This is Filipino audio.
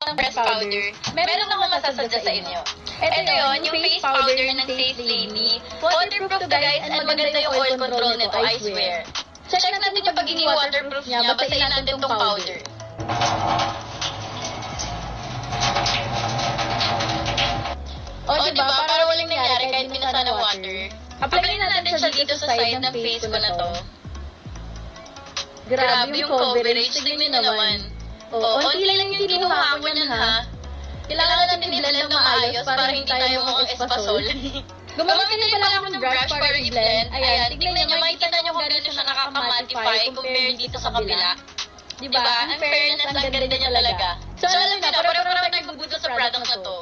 ng breast powder, meron akong masasadya sa inyo. Ito yun, yung face powder ng Face Lady. Waterproof to guys, and maganda yung oil control nito, I swear. Check natin yung pagiging waterproof niya, basahin natin tong powder. O diba, para walang nangyari kahit binasa ng water. Applyin natin siya dito sa side ng face ko na to. Grabe yung coverage, tingnan nyo naman. Onti lang yung kinuha ko niyan ha. Kailangan natin i-blend ng maayos para hindi tayo mukhang espasol. Gumamit na pala ako ng brush para i-blend. Ayan, tignan nyo, makikita nyo kung gano'n siya nakaka-mattify compare dito sa kabila. Diba? Ang fairness, ang ganda niya talaga. So alam nyo na, parang nagbubuto sa product na to.